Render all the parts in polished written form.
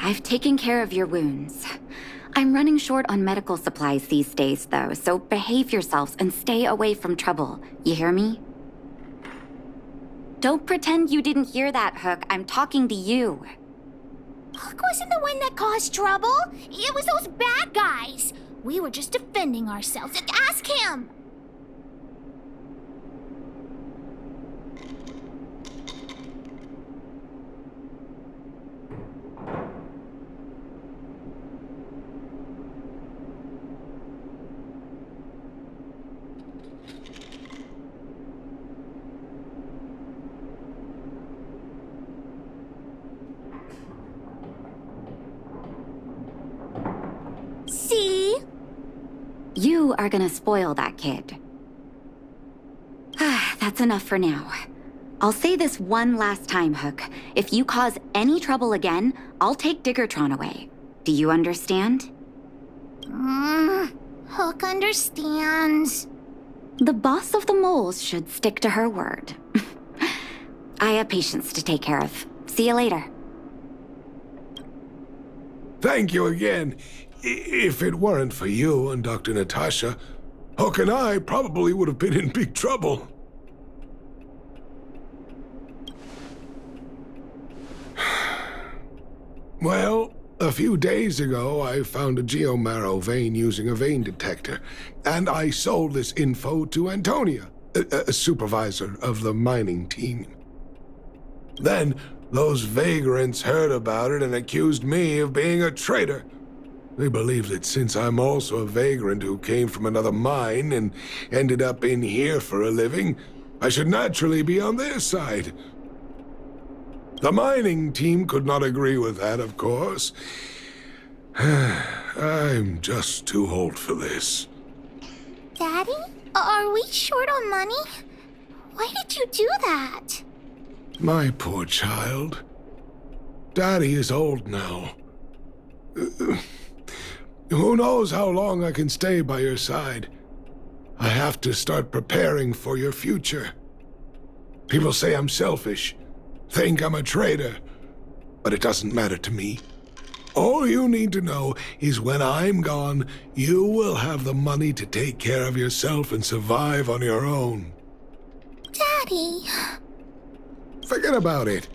I've taken care of your wounds. I'm running short on medical supplies these days, though, so behave yourselves and stay away from trouble. You hear me? Don't pretend you didn't hear that, Hook. I'm talking to you. Hook wasn't the one that caused trouble. It was those bad guys. We were just defending ourselves. Ask him. See? You are gonna spoil that kid. That's enough for now. I'll say this one last time, Hook. If you cause any trouble again, I'll take Diggertron away. Do you understand? Hook understands. The boss of the moles should stick to her word. I have patients to take care of. See you later. Thank you again. If it weren't for you and Dr. Natasha, Hook and I probably would have been in big trouble. Well, a few days ago, I found a geomarrow vein using a vein detector, and I sold this info to Antonia, a supervisor of the mining team. Then, those vagrants heard about it and accused me of being a traitor. They believe that since I'm also a vagrant who came from another mine and ended up in here for a living, I should naturally be on their side. The mining team could not agree with that, of course. I'm just too old for this. Daddy? Are we short on money? Why did you do that? My poor child. Daddy is old now. Who knows how long I can stay by your side? I have to start preparing for your future. People say I'm selfish, think I'm a traitor, but it doesn't matter to me. All you need to know is when I'm gone, you will have the money to take care of yourself and survive on your own. Daddy. Forget about it.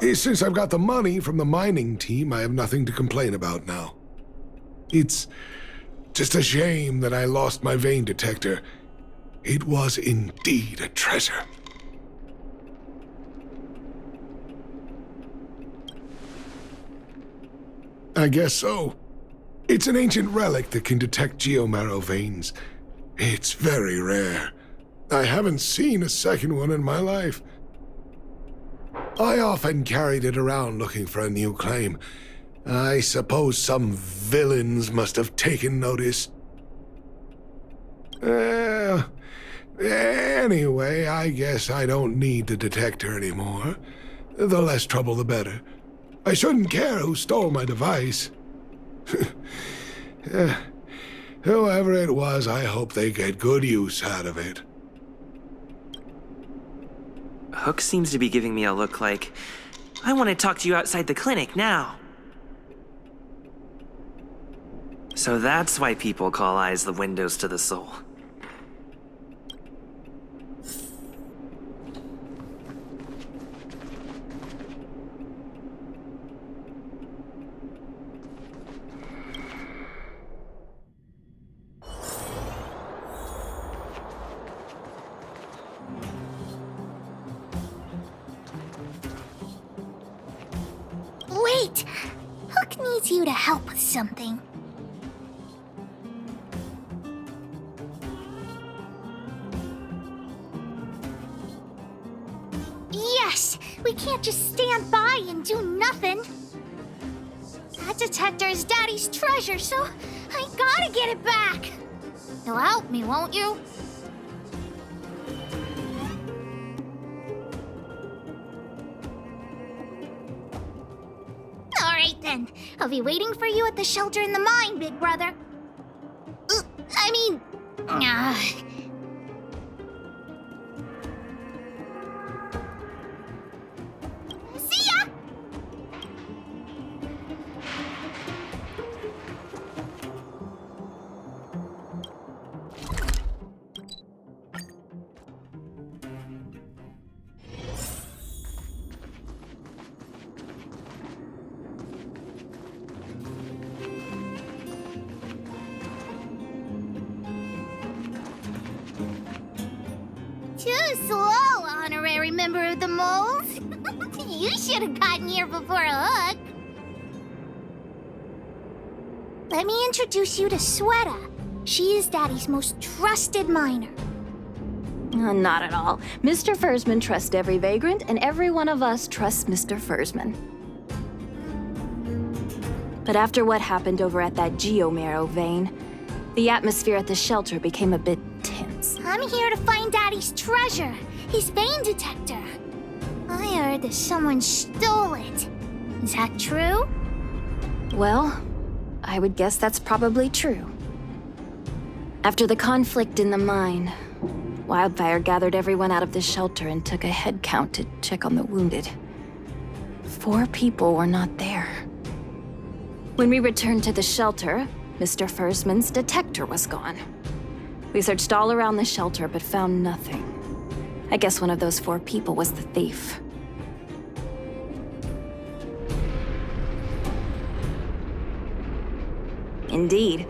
Since I've got the money from the mining team, I have nothing to complain about now. It's just a shame that I lost my vein detector. It was indeed a treasure. I guess so. It's an ancient relic that can detect geomarrow veins. It's very rare. I haven't seen a second one in my life. I often carried it around looking for a new claim. I suppose some villains must have taken notice. Anyway, I guess I don't need the detector anymore. The less trouble, the better. I shouldn't care who stole my device. Whoever it was, I hope they get good use out of it. Hook seems to be giving me a look like, I want to talk to you outside the clinic now. So that's why people call eyes the windows to the soul. Wait! Hook needs you to help with something. Yes! We can't just stand by and do nothing. That detector is Daddy's treasure, so I gotta get it back. You'll help me, won't you? Alright then. I'll be waiting for you at the shelter in the mine, big brother. I mean... See ya! Too slow, honorary member of the moles. You should have gotten here before Hook. Let me introduce you to Sweta. She is Daddy's most trusted miner. Not at all. Mr. Fursman trusts every vagrant, and every one of us trusts Mr. Fursman. But after what happened over at that geomarrow vein, the atmosphere at the shelter became a bit tense. I'm here to find Daddy's treasure, his vein detector. I heard that someone stole it. Is that true? Well, I would guess that's probably true. After the conflict in the mine, Wildfire gathered everyone out of the shelter and took a head count to check on the wounded. 4 people were not there. When we returned to the shelter, Mr. Fursman's detector was gone. We searched all around the shelter but found nothing. I guess one of those 4 people was the thief. Indeed.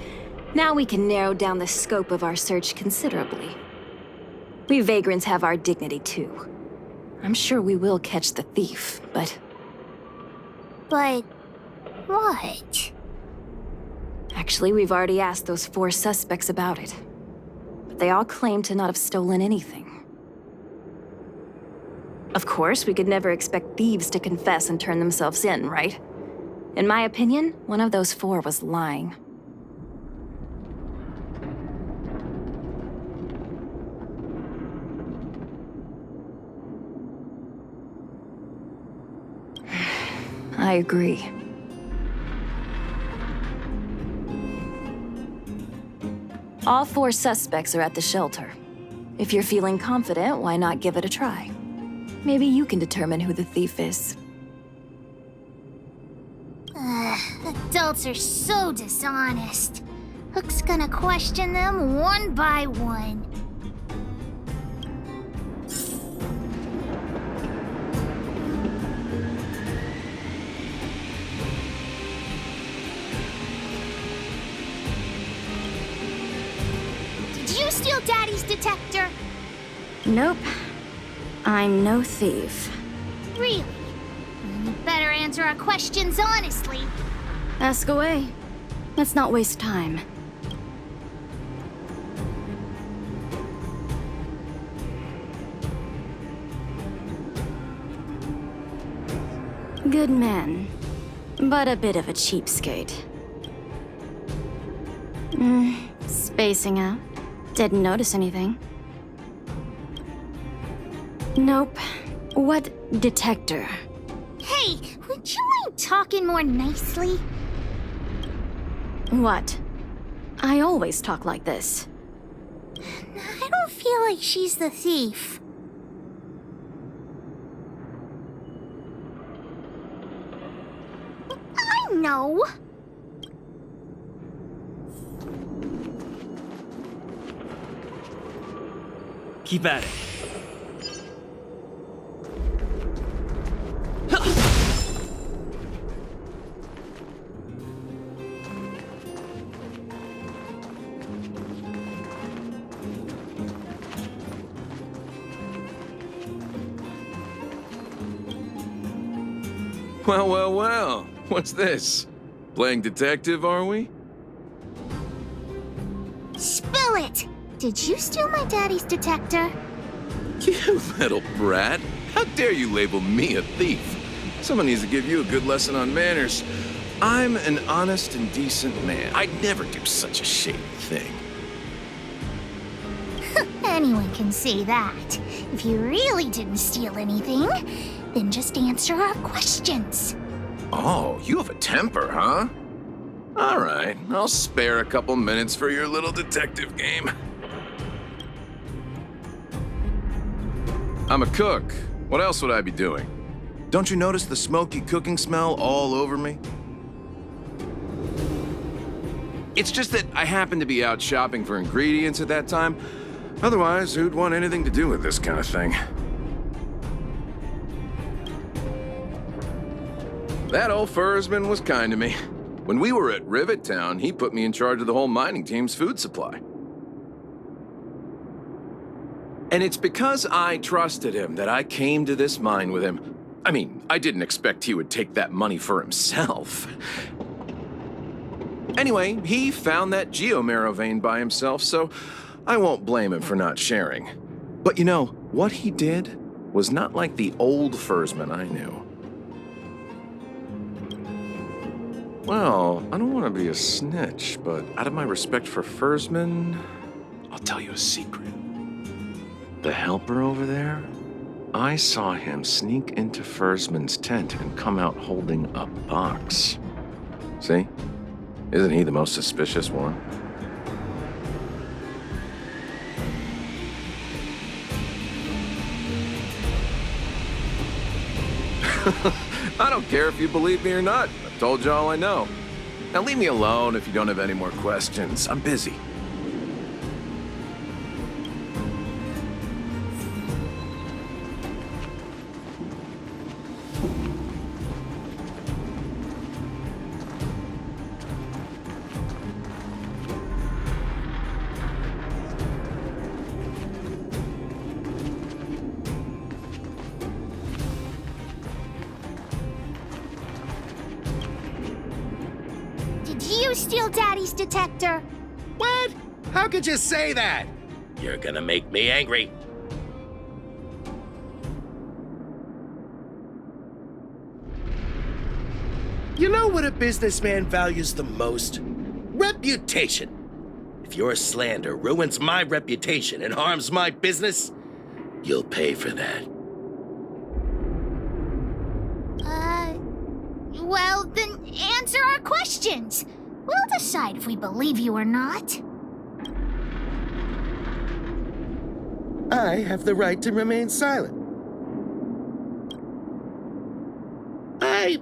Now we can narrow down the scope of our search considerably. We vagrants have our dignity too. I'm sure we will catch the thief, but... But... what? Actually, we've already asked those 4 suspects about it. But they all claim to not have stolen anything. Of course, we could never expect thieves to confess and turn themselves in, right? In my opinion, one of those 4 was lying. I agree. All 4 suspects are at the shelter. If you're feeling confident, why not give it a try? Maybe you can determine who the thief is. Adults are so dishonest. Hook's gonna question them one by one. Did you steal Daddy's detector? Nope. I'm no thief. Really? Then you better answer our questions honestly. Ask away. Let's not waste time. Good man, but a bit of a cheapskate. Spacing out. Didn't notice anything. Nope. What detector? Hey, would you mind talking more nicely? What? I always talk like this. I don't feel like she's the thief. I know. Keep at it. Well, well, well. What's this? Playing detective, are we? Spill it! Did you steal my daddy's detector? You little brat. How dare you label me a thief? Someone needs to give you a good lesson on manners. I'm an honest and decent man. I'd never do such a shady thing. Anyone can say that. If you really didn't steal anything, then just answer our questions. Oh, you have a temper, huh? All right, I'll spare a couple minutes for your little detective game. I'm a cook. What else would I be doing? Don't you notice the smoky cooking smell all over me? It's just that I happened to be out shopping for ingredients at that time. Otherwise, who'd want anything to do with this kind of thing? That old Fursman was kind to me. When we were at Rivet Town, he put me in charge of the whole mining team's food supply. And it's because I trusted him that I came to this mine with him. I mean, I didn't expect he would take that money for himself. Anyway, he found that geomarrow vein by himself, so I won't blame him for not sharing. But you know, what he did was not like the old Fursman I knew. Well, I don't want to be a snitch, but out of my respect for Fursman, I'll tell you a secret. The helper over there, I saw him sneak into Fursman's tent and come out holding a box. See? Isn't he the most suspicious one? I don't care if you believe me or not. I've told you all I know. Now leave me alone if you don't have any more questions. I'm busy. Did you steal Daddy's detector? What? How could you say that? You're gonna make me angry. You know what a businessman values the most? Reputation. If your slander ruins my reputation and harms my business, you'll pay for that. Well, then answer our questions. We'll decide if we believe you or not. I have the right to remain silent. I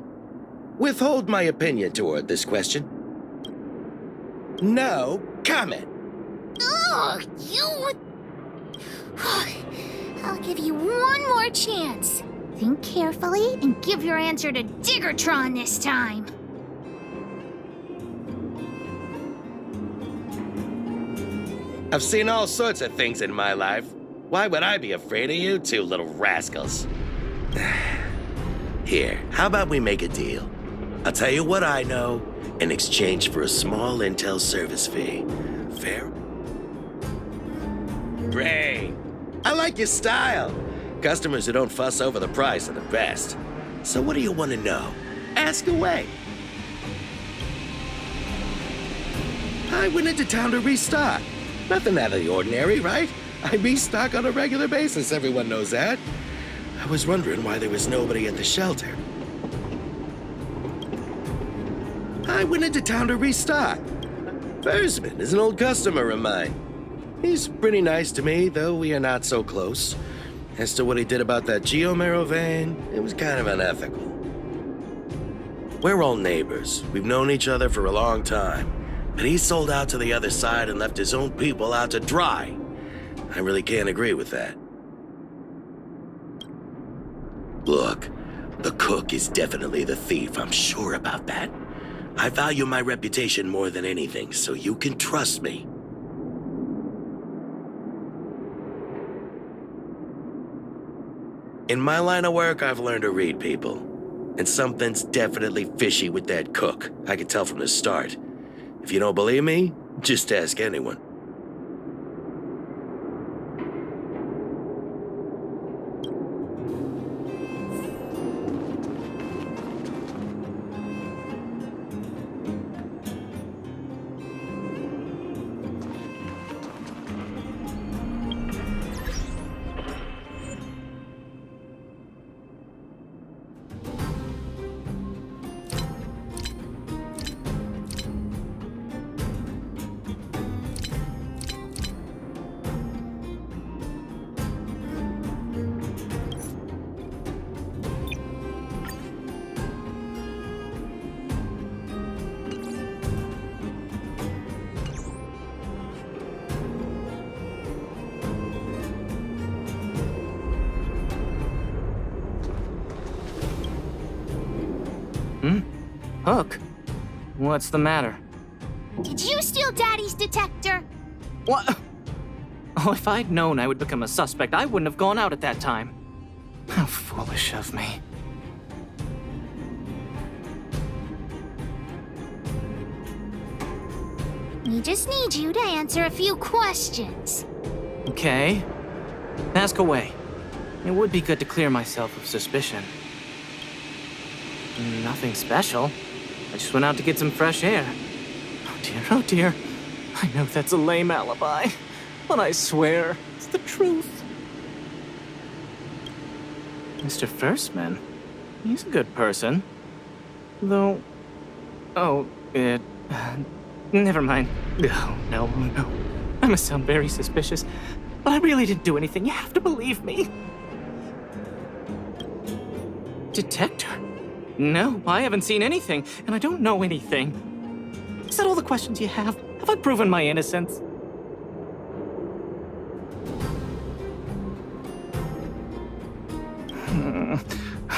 withhold my opinion toward this question. No comment. Ugh, you... I'll give you one more chance. Think carefully and give your answer to Diggertron this time. I've seen all sorts of things in my life. Why would I be afraid of you two little rascals? Here, how about we make a deal? I'll tell you what I know in exchange for a small intel service fee. Fair? Great. I like your style. Customers who don't fuss over the price are the best. So what do you want to know? Ask away. I went into town to restock. Nothing out of the ordinary, right? I restock on a regular basis, everyone knows that. I was wondering why there was nobody at the shelter. I went into town to restock. Versman is an old customer of mine. He's pretty nice to me, though we are not so close. As to what he did about that Geomero vein, it was kind of unethical. We're all neighbors. We've known each other for a long time. But he sold out to the other side and left his own people out to dry. I really can't agree with that. Look, the cook is definitely the thief, I'm sure about that. I value my reputation more than anything, so you can trust me. In my line of work, I've learned to read people. And something's definitely fishy with that cook. I could tell from the start. If you don't believe me, just ask anyone. Hook? What's the matter? Did you steal Daddy's detector? What? Oh, if I'd known I would become a suspect, I wouldn't have gone out at that time. How foolish of me. We just need you to answer a few questions. Okay. Ask away. It would be good to clear myself of suspicion. Nothing special. I just went out to get some fresh air. Oh dear, oh dear. I know that's a lame alibi, but I swear it's the truth. Mr. Firstman, he's a good person. Though... Oh, never mind. No. I must sound very suspicious, but I really didn't do anything. You have to believe me. Detector? No, I haven't seen anything, and I don't know anything. Is that all the questions you have? Have I proven my innocence?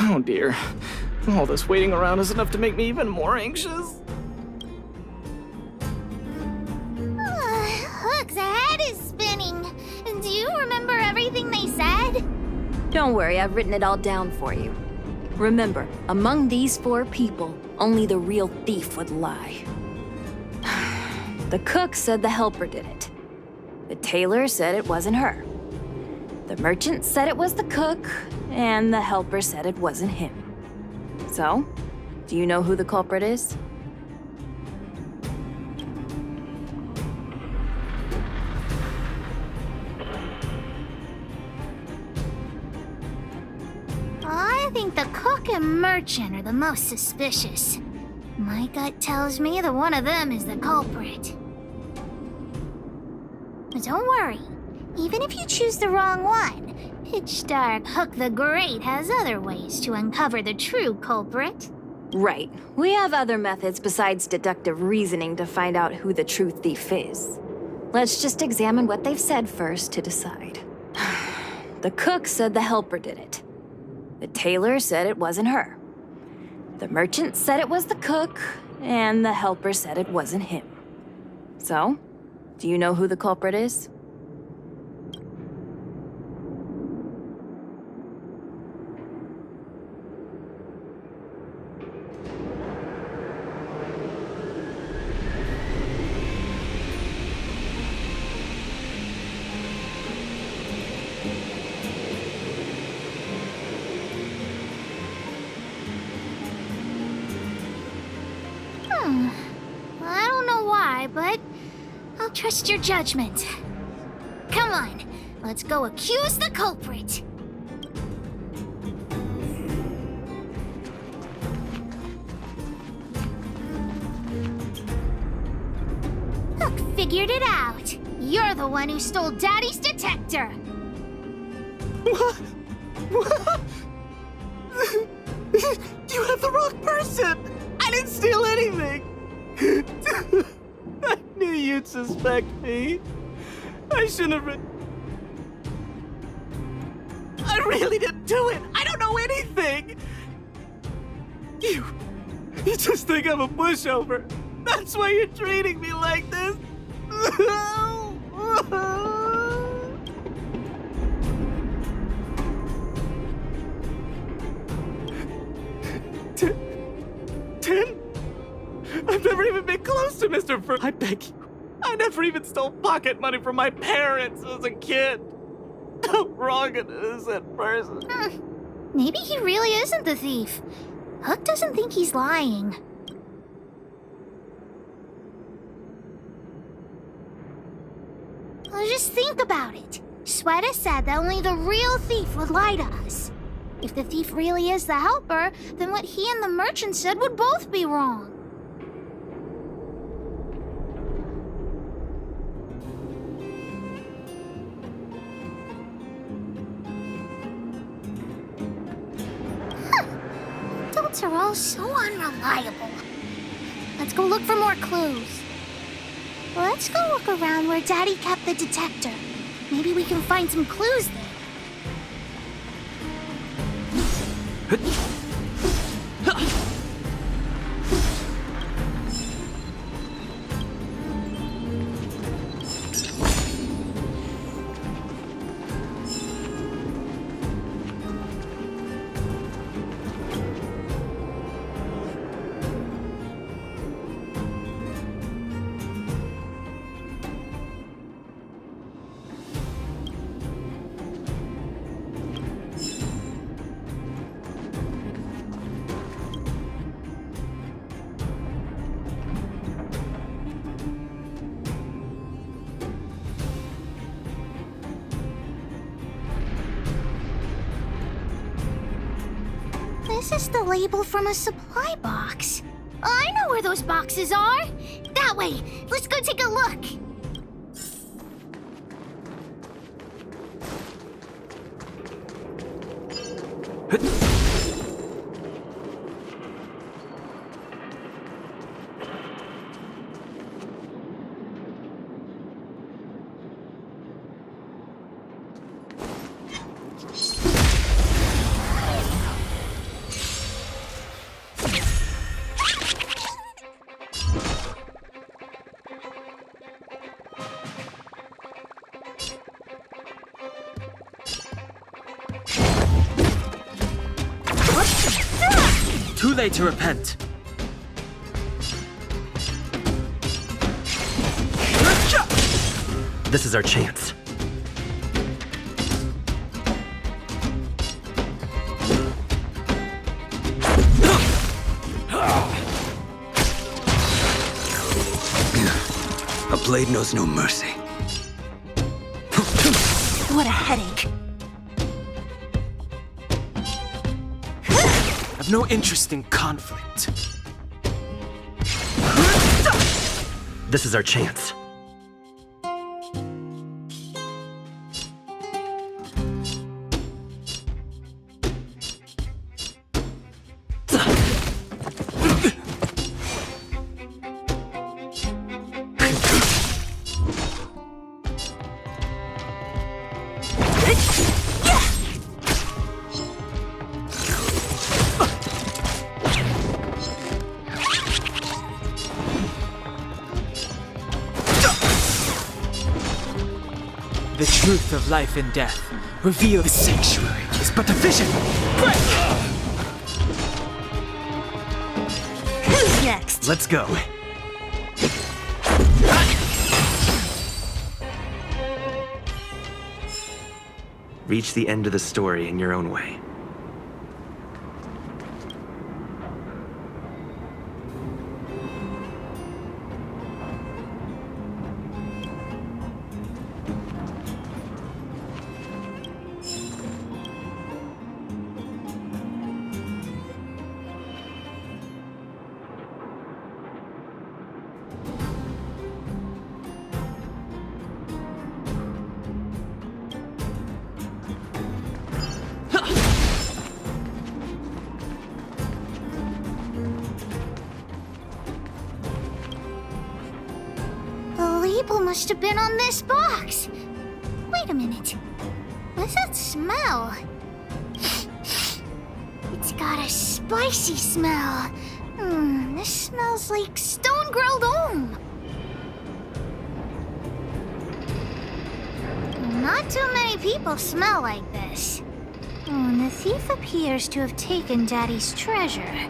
Oh dear. All this waiting around is enough to make me even more anxious. Hook's head is spinning. Do you remember everything they said? Don't worry, I've written it all down for you. Remember, among these 4 people, only the real thief would lie. The cook said the helper did it. The tailor said it wasn't her. The merchant said it was the cook, and the helper said it wasn't him. So, do you know who the culprit is? I think the cook and merchant are the most suspicious. My gut tells me that one of them is the culprit. But don't worry. Even if you choose the wrong one, Pitch Dark Hook the Great has other ways to uncover the true culprit. Right. We have other methods besides deductive reasoning to find out who the true thief is. Let's just examine what they've said first to decide. The cook said the helper did it. The tailor said it wasn't her. The merchant said it was the cook, and the helper said it wasn't him. So, do you know who the culprit is? I don't know why, but I'll trust your judgment. Come on, let's go accuse the culprit. figured it out. You're the one who stole Daddy's detector. What? You have the wrong person! I didn't steal anything! I knew you'd suspect me. I shouldn't have. I really didn't do it! I don't know anything! You just think I'm a pushover. That's why you're treating me like this. Ten? I've never even been close to Mr. Fur. I beg you. I never even stole pocket money from my parents as a kid. How wrong an innocent person. Maybe he really isn't the thief. Hook doesn't think he's lying. Well, just think about it. Sweater said that only the real thief would lie to us. If the thief really is the helper, then what he and the merchant said would both be wrong. Adults are all so unreliable. Let's go look for more clues. Let's go look around where Daddy kept the detector. Maybe we can find some clues there. This is the label from a supply box. I know where those boxes are. That way. Let's go take a look. Too late to repent. This is our chance. A blade knows no mercy. What a headache. I've no interest in conflict. This is our chance. The truth of life and death revealed. The sanctuary is but a vision. Who's next? Let's go. Reach the end of the story in your own way. people must have been on this box. Wait a minute. What's that smell? It's got a spicy smell. This smells like stone-grilled ohm. Not too many people smell like this. And the thief appears to have taken Daddy's treasure.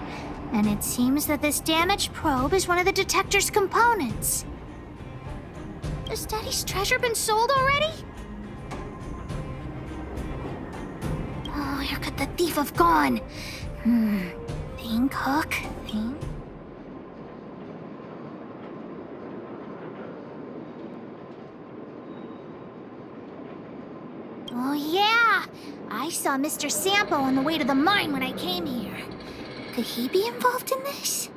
And it seems that this damaged probe is one of the detector's components. Has Daddy's treasure been sold already? Oh, where could the thief have gone? Think, Hook, think. Oh, yeah! I saw Mr. Sampo on the way to the mine when I came here. Could he be involved in this?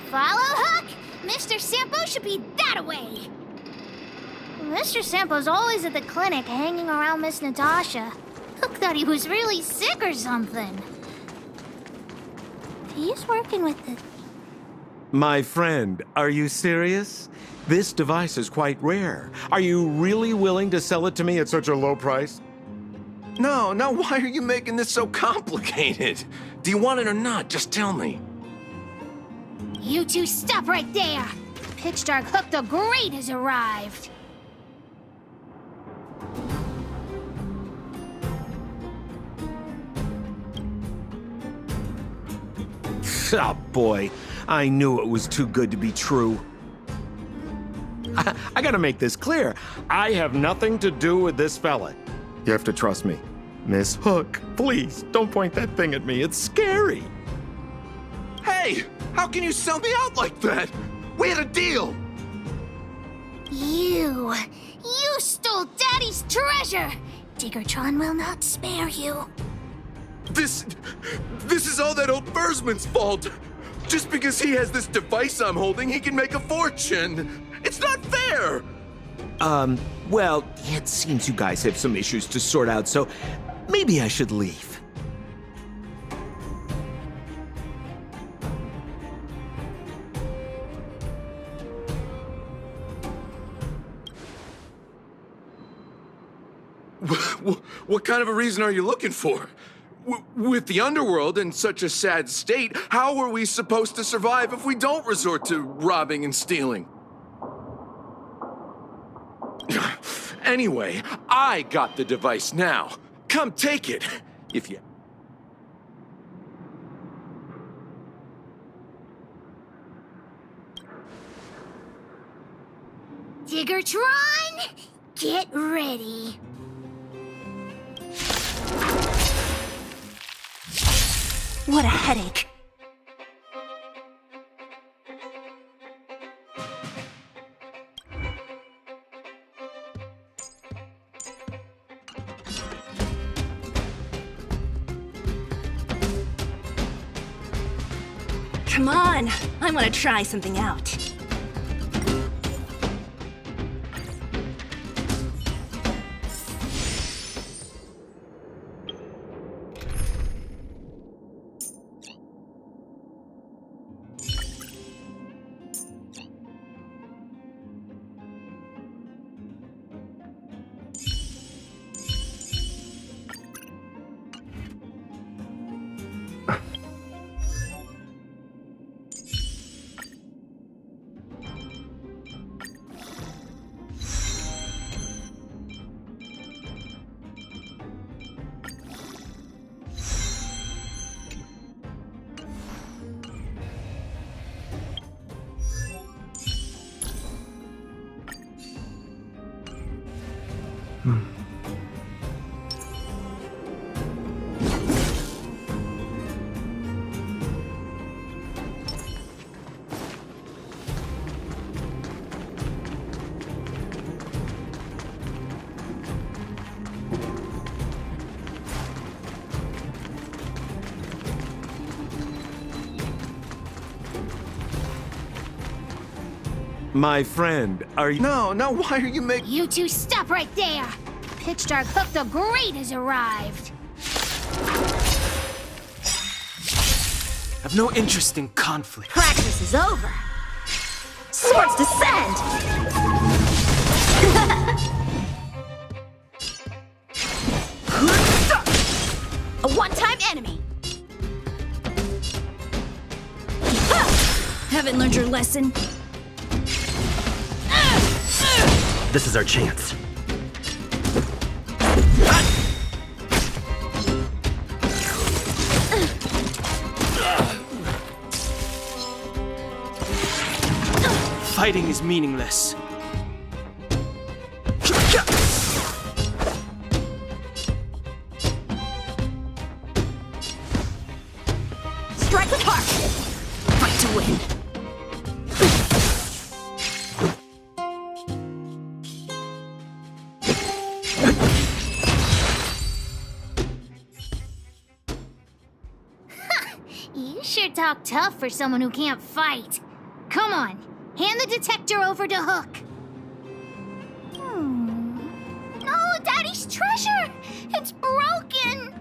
Follow, Hook! Mr. Sampo should be that way! Mr. Sampo's always at the clinic hanging around Miss Natasha. Hook thought he was really sick or something. He's working with the... My friend, are you serious? This device is quite rare. Are you really willing to sell it to me at such a low price? No, why are you making this so complicated? Do you want it or not? Just tell me. You two stop right there! Pitch Dark Hook the Great has arrived! Oh boy, I knew it was too good to be true. I gotta make this clear. I have nothing to do with this fella. You have to trust me. Miss Hook, please, don't point that thing at me. It's scary. Hey, how can you sell me out like that? We had a deal. You stole Daddy's treasure! Diggertron will not spare you. This is all that old Bursman's fault. Just because he has this device I'm holding, he can make a fortune. It's not fair. Well, it seems you guys have some issues to sort out, so maybe I should leave. What kind of a reason are you looking for? With the underworld in such a sad state, how are we supposed to survive if we don't resort to robbing and stealing? Anyway, I got the device now. Come take it, if you... Diggertron, get ready. What a headache. Come on, I want to try something out. My friend, are you... No, why are you making... You two stop right there! Pitch Dark Hook the Great has arrived! I've no interest in conflict. Practice is over. Swords descend! A one-time enemy! Haven't learned your lesson? This is our chance. Fighting is meaningless. Strike with heart! Fight to win! You sure talk tough for someone who can't fight. Come on, hand the detector over to Hook. No, Daddy's treasure! It's broken!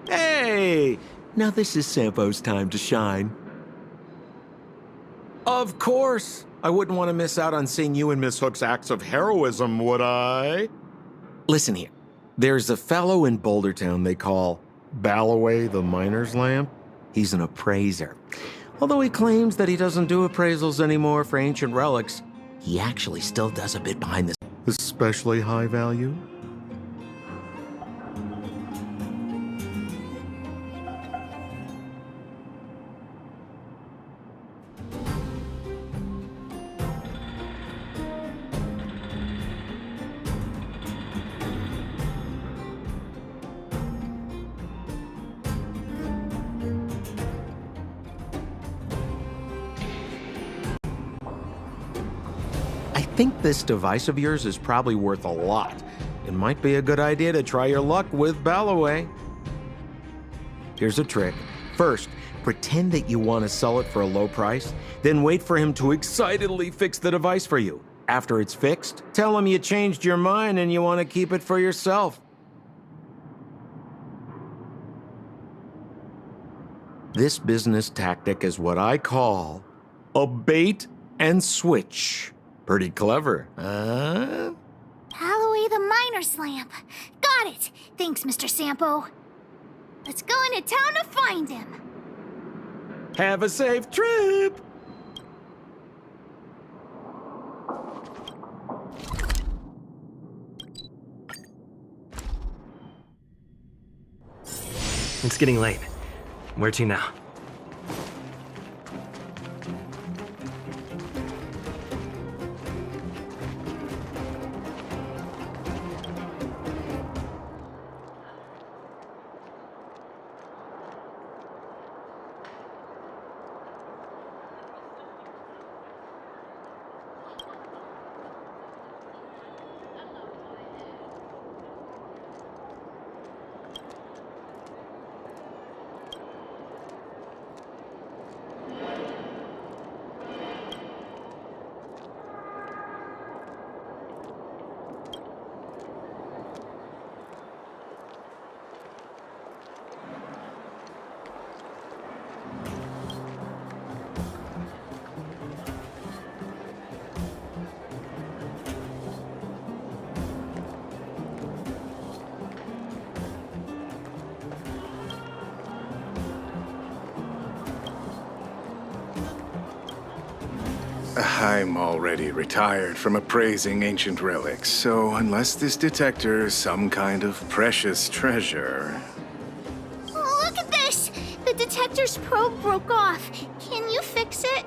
Hey! Now this is Sampo's time to shine. Of course! I wouldn't want to miss out on seeing you and Miss Hook's acts of heroism, would I? Listen here. There's a fellow in Bouldertown they call Balloway the Miner's Lamp. He's an appraiser. Although he claims that he doesn't do appraisals anymore for ancient relics, he actually still does a bit behind the... Especially high value? I think this device of yours is probably worth a lot. It might be a good idea to try your luck with Balloway. Here's a trick. First, pretend that you want to sell it for a low price, then wait for him to excitedly fix the device for you. After it's fixed, tell him you changed your mind and you want to keep it for yourself. This business tactic is what I call a bait and switch. Pretty clever, huh? Balloway the Miner's Lamp. Got it. Thanks, Mr. Sampo. Let's go into town to find him. Have a safe trip! It's getting late. Where to now? I'm already retired from appraising ancient relics, so unless this detector is some kind of precious treasure... Oh, look at this! The detector's probe broke off. Can you fix it?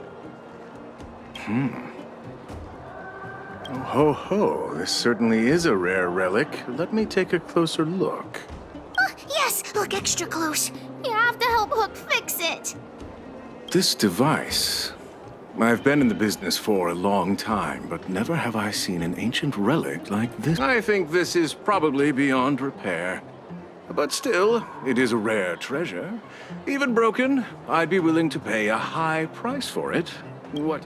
Oh, ho, ho. This certainly is a rare relic. Let me take a closer look. Yes, look extra close. You have to help Hook fix it. This device... I've been in the business for a long time, but never have I seen an ancient relic like this. I think this is probably beyond repair. But still, it is a rare treasure. Even broken, I'd be willing to pay a high price for it. What?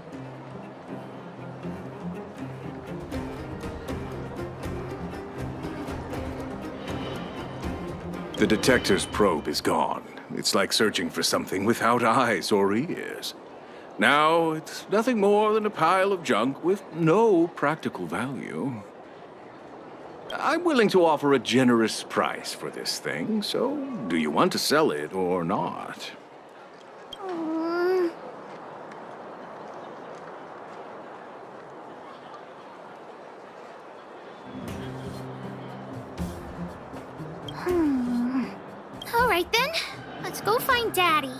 The detector's probe is gone. It's like searching for something without eyes or ears. Now, it's nothing more than a pile of junk with no practical value. I'm willing to offer a generous price for this thing, so do you want to sell it or not? All right then, let's go find Daddy.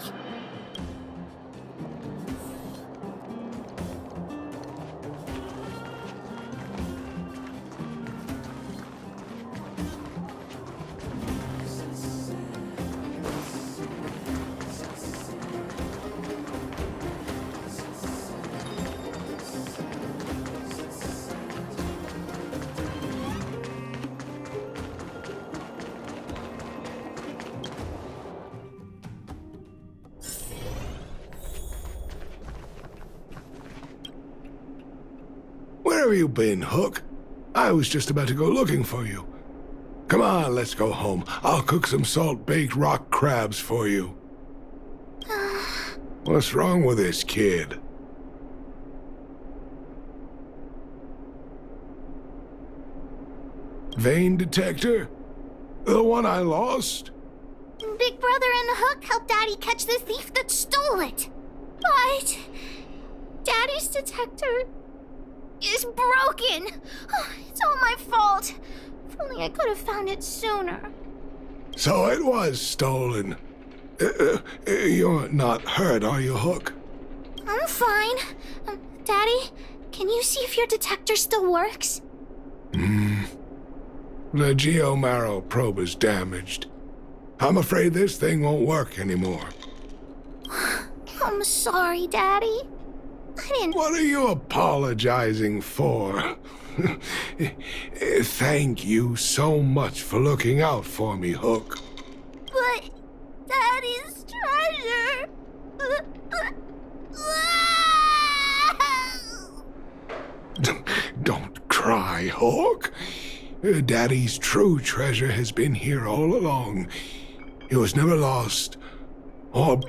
Where have you been, Hook? I was just about to go looking for you. Come on, let's go home. I'll cook some salt-baked rock crabs for you. What's wrong with this kid? Vein detector? The one I lost? Big Brother and Hook helped Daddy catch the thief that stole it. But Daddy's detector is broken. It's all my fault. If only I could have found it sooner. So it was stolen. You're not hurt, are you, Hook? I'm fine. Daddy, can you see if your detector still works? The geomarrow probe is damaged. I'm afraid this thing won't work anymore. I'm sorry, Daddy. I didn't... What are you apologizing for? Thank you so much for looking out for me, Hook. But Daddy's treasure... Don't cry, Hook. Daddy's true treasure has been here all along. It was never lost or...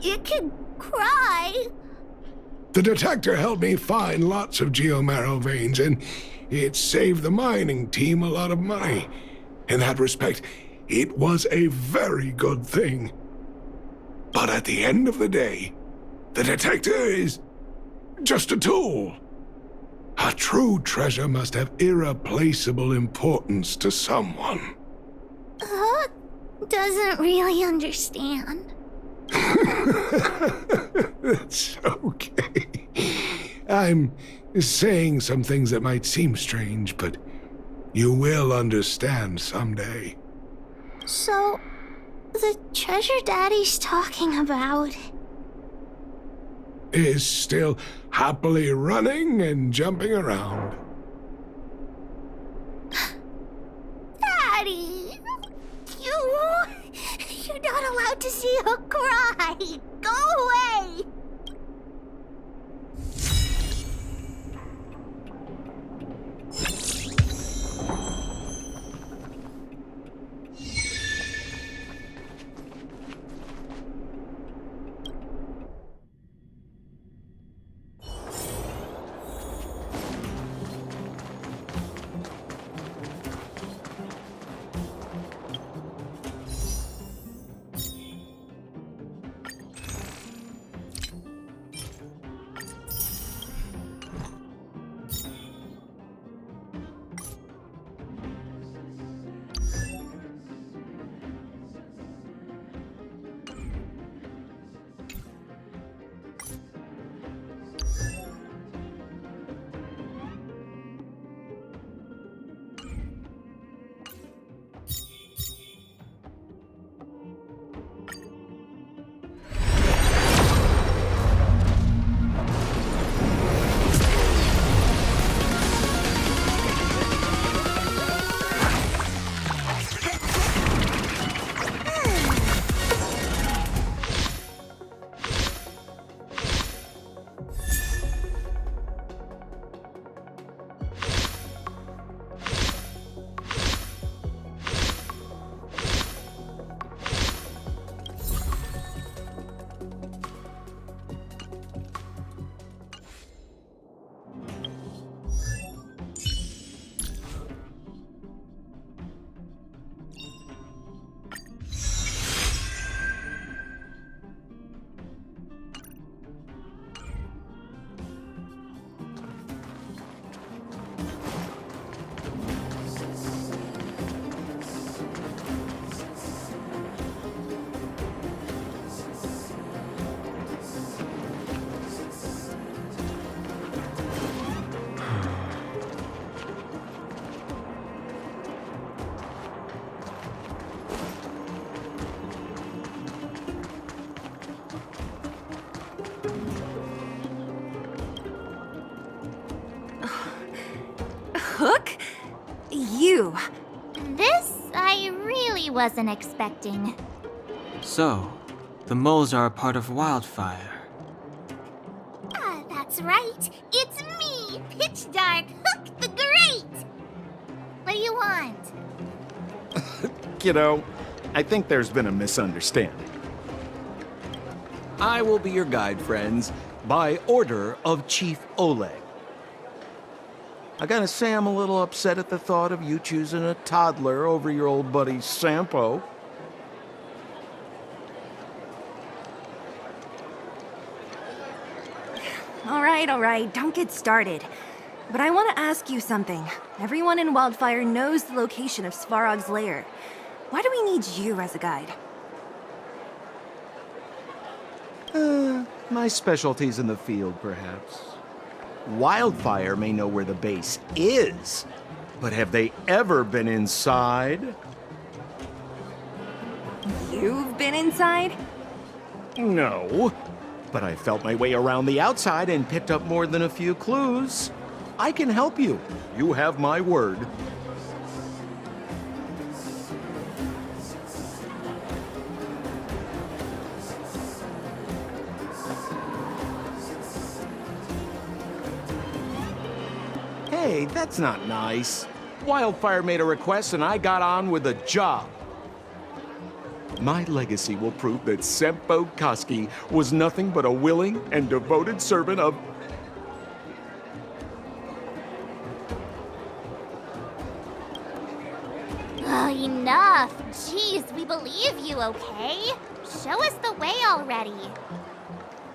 You can cry. The detector helped me find lots of geomarrow veins, and it saved the mining team a lot of money. In that respect, it was a very good thing. But at the end of the day, the detector is just a tool. A true treasure must have irreplaceable importance to someone. Hook doesn't really understand. That's okay. I'm saying some things that might seem strange, but you will understand someday. So, the treasure Daddy's talking about is still happily running and jumping around. Daddy! You're not allowed to see her cry! Go away! Hook? You. This I really wasn't expecting. So, the moles are a part of Wildfire. Ah, that's right. It's me, Pitch Dark Hook the Great. What do you want? Kiddo, I think there's been a misunderstanding. I will be your guide, friends, by order of Chief Oleg. I gotta say I'm a little upset at the thought of you choosing a toddler over your old buddy Sampo. All right, don't get started. But I want to ask you something. Everyone in Wildfire knows the location of Svarog's lair. Why do we need you as a guide? My specialty's in the field, perhaps. Wildfire may know where the base is, but have they ever been inside? You've been inside? No, but I felt my way around the outside and picked up more than a few clues. I can help you. You have my word. Hey, that's not nice. Wildfire made a request and I got on with the job. My legacy will prove that Sempo Koski was nothing but a willing and devoted servant of... Oh, enough. Jeez, we believe you, okay? Show us the way already.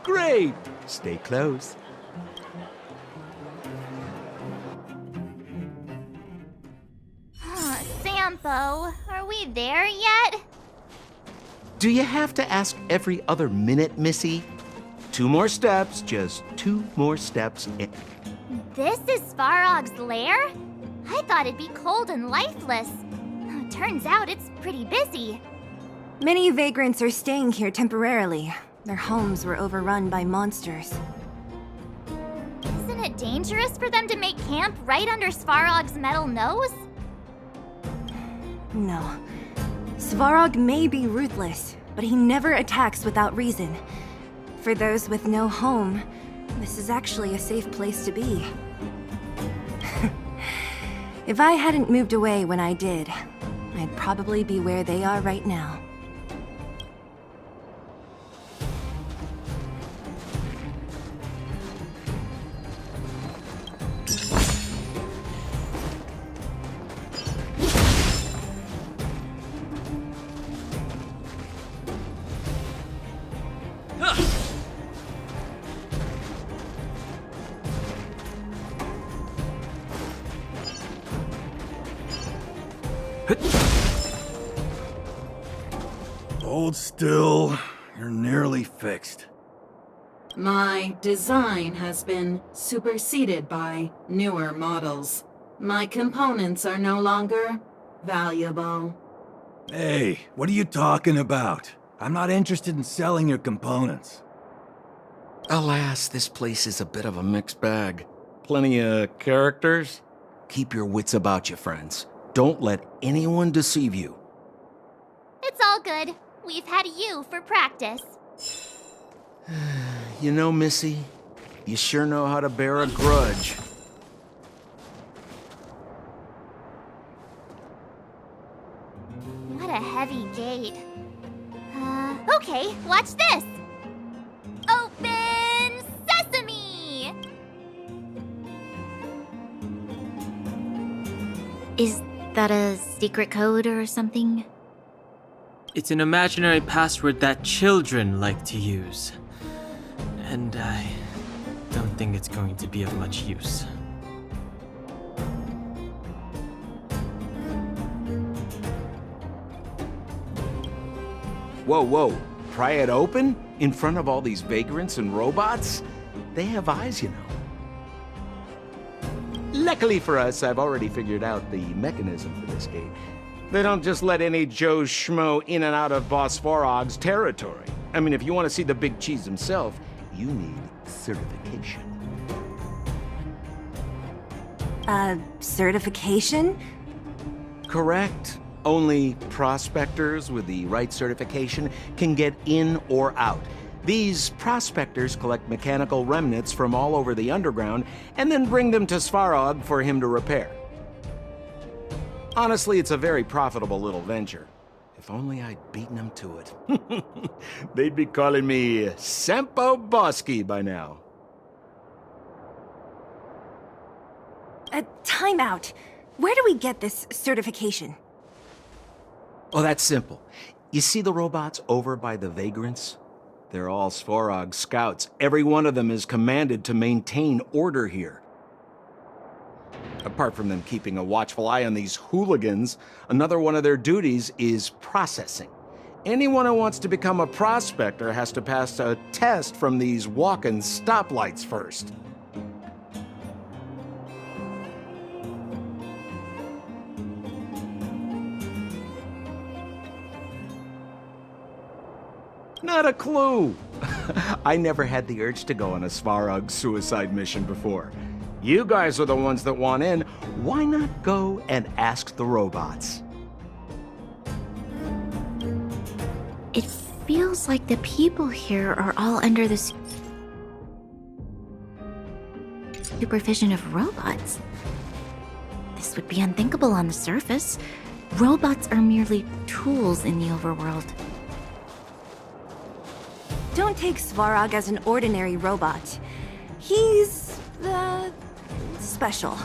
Great! Stay close. Sampo, are we there yet? Do you have to ask every other minute, Missy? 2 more steps, just 2 more steps. This is Svarog's lair? I thought it'd be cold and lifeless. Turns out it's pretty busy. Many vagrants are staying here temporarily. Their homes were overrun by monsters. Isn't it dangerous for them to make camp right under Svarog's metal nose? No. Svarog may be ruthless, but he never attacks without reason. For those with no home, this is actually a safe place to be. If I hadn't moved away when I did, I'd probably be where they are right now. Hold still. You're nearly fixed. My design has been superseded by newer models. My components are no longer valuable. Hey, what are you talking about? I'm not interested in selling your components. Alas, this place is a bit of a mixed bag. Plenty of characters. Keep your wits about you, friends. Don't let anyone deceive you. It's all good. We've had you for practice. You know, Missy, you sure know how to bear a grudge. What a heavy gate. Okay, watch this. Open sesame! Is that a secret code or something? It's an imaginary password that children like to use. And I don't think it's going to be of much use. Whoa, whoa. Pry it open? In front of all these vagrants and robots? They have eyes, you know. Luckily for us, I've already figured out the mechanism for this gate. They don't just let any Joe Schmo in and out of Boss Svarog's territory. I mean, if you want to see the big cheese himself, you need certification. Certification? Correct. Only prospectors with the right certification can get in or out. These prospectors collect mechanical remnants from all over the underground and then bring them to Svarog for him to repair. Honestly, it's a very profitable little venture. If only I'd beaten them to it. They'd be calling me Sempo Bosky by now. Time out. Where do we get this certification? Oh, that's simple. You see the robots over by the Vagrants? They're all Svarog scouts. Every one of them is commanded to maintain order here. Apart from them keeping a watchful eye on these hooligans, another one of their duties is processing. Anyone who wants to become a prospector has to pass a test from these walk-in stoplights first. Not a clue. I never had the urge to go on a Svarog suicide mission before. You guys are the ones that want in. Why not go and ask the robots? It feels like the people here are all under the supervision of robots. This would be unthinkable on the surface. Robots are merely tools in the overworld. Don't take Svarog as an ordinary robot. He's, special.